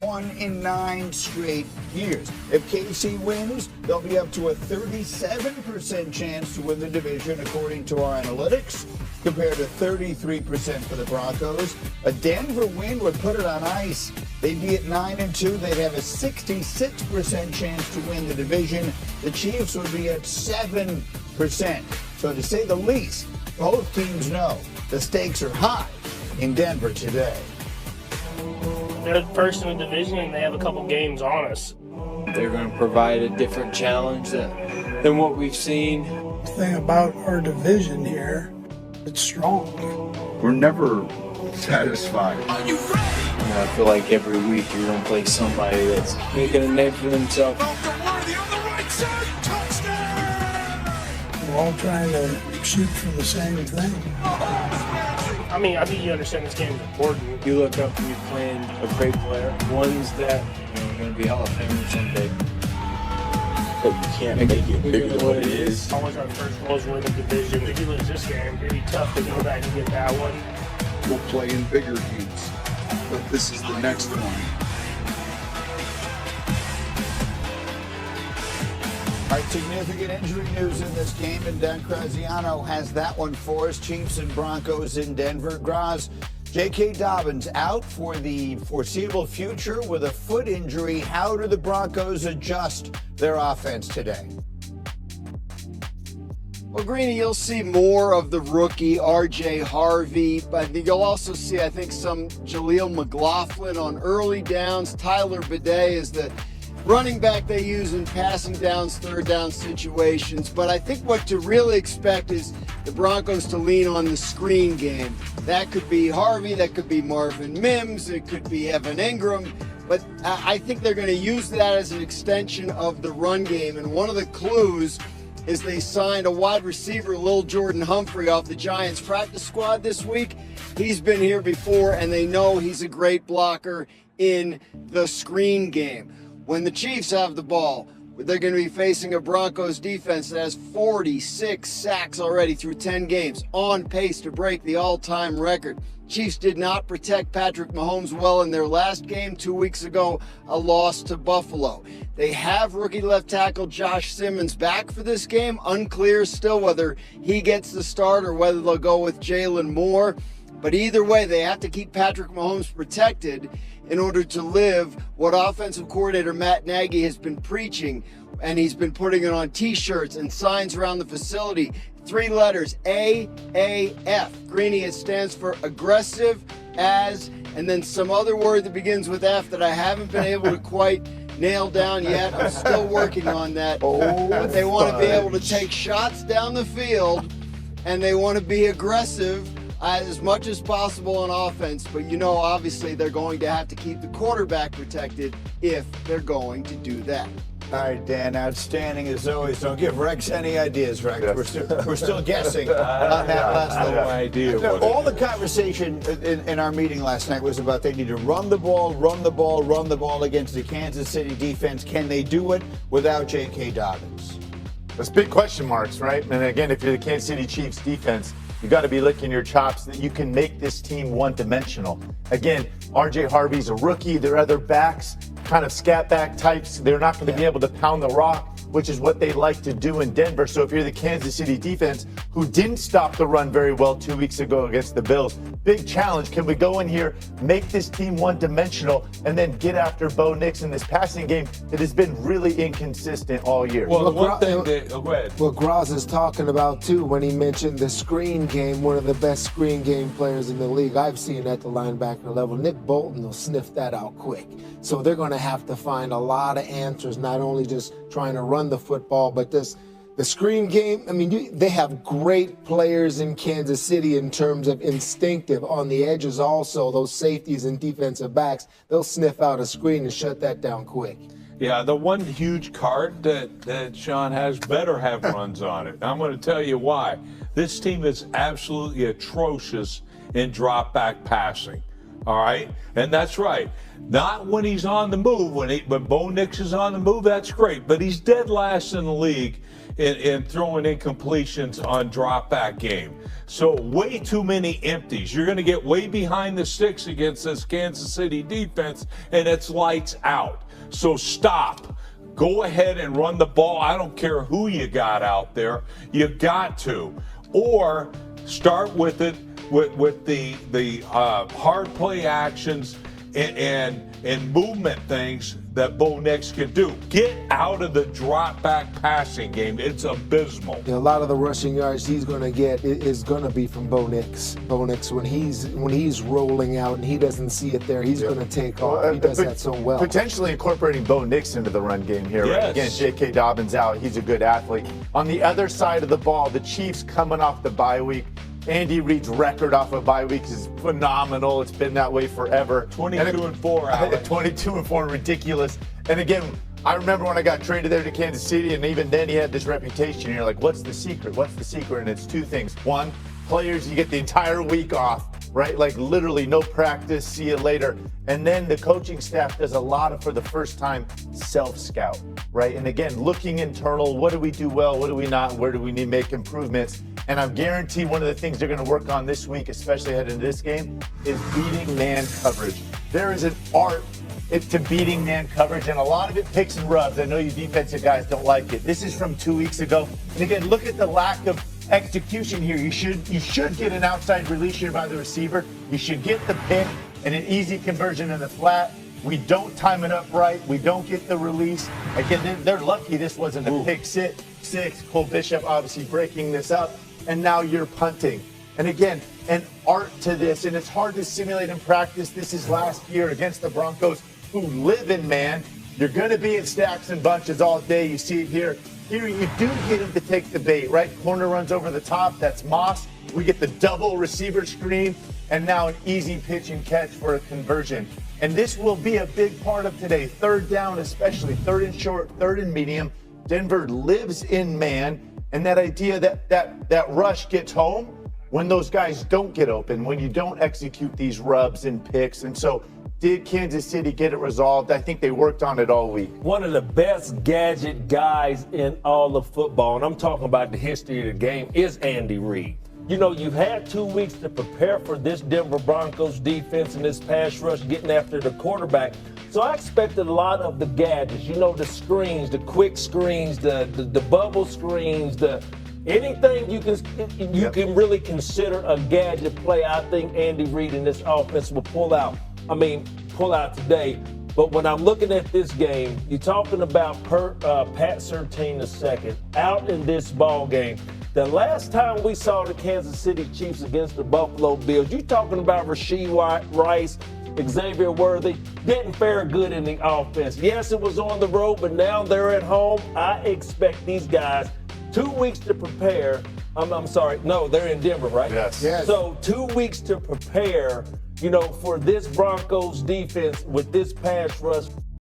Won in 9 straight years. If KC wins, they'll be up to a 37% chance to win the division, according to our analytics, compared to 33% for the Broncos. A Denver win would put it on ice. They'd be at 9-2. They'd have a 66% chance to win the division. The Chiefs would be at 7%. So to say the least, both teams know the stakes are high in Denver today. They're first in the division and they have a couple games on us. They're going to provide a different challenge than what we've seen. The thing about our division here, it's strong. We're never satisfied. Are you ready? I feel like every week you're going to play somebody that's making a name for themselves. We're all trying to shoot for the same thing. I think you understand this game is important. You look up and you're playing a great player, ones that are going to be Hall of Famers someday. But you can't make it bigger than what it is. Always our first goal is win the division. If you lose this game, it'd be tough to go back and get that one. We'll play in bigger games, but this is the next one. All right, significant injury news in this game, and Dan Graziano has that one for us. Chiefs and Broncos in Denver. Graz, J.K. Dobbins out for the foreseeable future with a foot injury. How do the Broncos adjust their offense today? Well, Greeny, you'll see more of the rookie R.J. Harvey, but you'll also see, I think, some Jaleel McLaughlin on early downs. Tyler Bidet is the running back they use in passing downs, third down situations. But I think what to really expect is the Broncos to lean on the screen game. That could be Harvey, that could be Marvin Mims, it could be Evan Ingram. But I think they're going to use that as an extension of the run game. And one of the clues is they signed a wide receiver, Lil Jordan Humphrey, off the Giants practice squad this week. He's been here before, and they know he's a great blocker in the screen game. When the Chiefs have the ball, they're going to be facing a Broncos defense that has 46 sacks already through 10 games, on pace to break the all-time record. Chiefs did not protect Patrick Mahomes well in their last game 2 weeks ago, a loss to Buffalo. They have rookie left tackle Josh Simmons back for this game. Unclear still whether he gets the start or whether they'll go with Jalen Moore. But either way, they have to keep Patrick Mahomes protected in order to live what offensive coordinator Matt Nagy has been preaching, and he's been putting it on T-shirts and signs around the facility. 3 letters, AAF. Greeny, it stands for aggressive as, and then some other word that begins with F that I haven't been able to quite nail down yet. I'm still working on that. But they want to be able to take shots down the field, and they want to be aggressive as much as possible on offense, but obviously they're going to have to keep the quarterback protected if they're going to do that. All right, Dan, outstanding as always. Don't give Rex any ideas, Rex. We're still guessing on that last little idea. All the conversation in our meeting last night was about they need to run the ball against the Kansas City defense. Can they do it without J.K. Dobbins? That's big question marks, right? And again, if you're the Kansas City Chiefs defense, you got to be licking your chops that you can make this team one-dimensional. Again, R.J. Harvey's a rookie. Their other backs, kind of scat back types, they're not going to be able to pound the rock, which is what they like to do in Denver. So if you're the Kansas City defense, who didn't stop the run very well 2 weeks ago against the Bills, big challenge. Can we go in here, make this team one-dimensional, and then get after Bo Nix in this passing game that has been really inconsistent all year? Well, the one thing that, go ahead. What Graz is talking about, too, when he mentioned the screen game, one of the best screen game players in the league I've seen at the linebacker level, Nick Bolton will sniff that out quick. So they're going to have to find a lot of answers, not only just trying to run the football, but the screen game. I mean, they have great players in Kansas City in terms of instinctive on the edges also. Those safeties and defensive backs, they'll sniff out a screen and shut that down quick. Yeah, the one huge card that Sean has better have runs on it. I'm going to tell you why. This team is absolutely atrocious in drop back passing. All right, and that's right. Not when he's on the move. When Bo Nix is on the move, that's great. But he's dead last in the league in throwing incompletions on drop back game. So way too many empties. You're going to get way behind the sticks against this Kansas City defense, and it's lights out. So stop. Go ahead and run the ball. I don't care who you got out there. You got to. Or start with it with the hard play actions and movement things that Bo Nix can do. Get out of the drop back passing game. It's abysmal. A lot of the rushing yards he's going to get is going to be from Bo Nix. Bo Nix, when he's rolling out and he doesn't see it there, he's going to take off. He does that so well. Potentially incorporating Bo Nix into the run game here. Yes. Right? Again, J.K. Dobbins out. He's a good athlete. On the other side of the ball, the Chiefs coming off the bye week. Andy Reid's record off of bye weeks is phenomenal. It's been that way forever. 22-4, Alex. 22-4, ridiculous. And again, I remember when I got traded there to Kansas City, and even then he had this reputation. You're like, what's the secret? What's the secret? And it's two things. One, players, you get the entire week off, right? Like literally no practice, see you later. And then the coaching staff does a lot of, for the first time, self-scout, right? And again, looking internal, what do we do well, what do we not, where do we need to make improvements? And I guarantee one of the things they're going to work on this week, especially heading into this game, is beating man coverage. There is an art to beating man coverage, and a lot of it picks and rubs. I know you defensive guys don't like it. This is from 2 weeks ago. And again, look at the lack of execution here. You should get an outside release here by the receiver. You should get the pick and an easy conversion in the flat. We don't time it up right. We don't get the release. Again, they're lucky this wasn't a pick six. Cole Bishop obviously breaking this up. And now you're punting. And again, an art to this, and it's hard to simulate in practice. This is last year against the Broncos, who live in man. You're going to be in stacks and bunches all day. You see it here. Here you do get him to take the bait, right? Corner runs over the top. That's Moss. We get the double receiver screen, and now an easy pitch and catch for a conversion. And this will be a big part of today. Third down, especially third and short, third and medium. Denver lives in man. And that idea that rush gets home when those guys don't get open, when you don't execute these rubs and picks. And so did Kansas City get it resolved? I think they worked on it all week. One of the best gadget guys in all of football, and I'm talking about the history of the game, is Andy Reid. You know, you've had 2 weeks to prepare for this Denver Broncos defense and this pass rush getting after the quarterback. So I expected a lot of the gadgets, you know, the screens, the quick screens, the bubble screens, anything you can really consider a gadget play. I think Andy Reid and this offense will pull out today. But when I'm looking at this game, you're talking about Pat Surtain II out in this ball game. The last time we saw the Kansas City Chiefs against the Buffalo Bills, you're talking about Rashee Rice, Xavier Worthy, didn't fare good in the offense. Yes, it was on the road, but now they're at home. I expect these guys 2 weeks to prepare. I'm sorry, no, they're in Denver, right? Yes. So 2 weeks to prepare, you know, for this Broncos defense with this pass rush.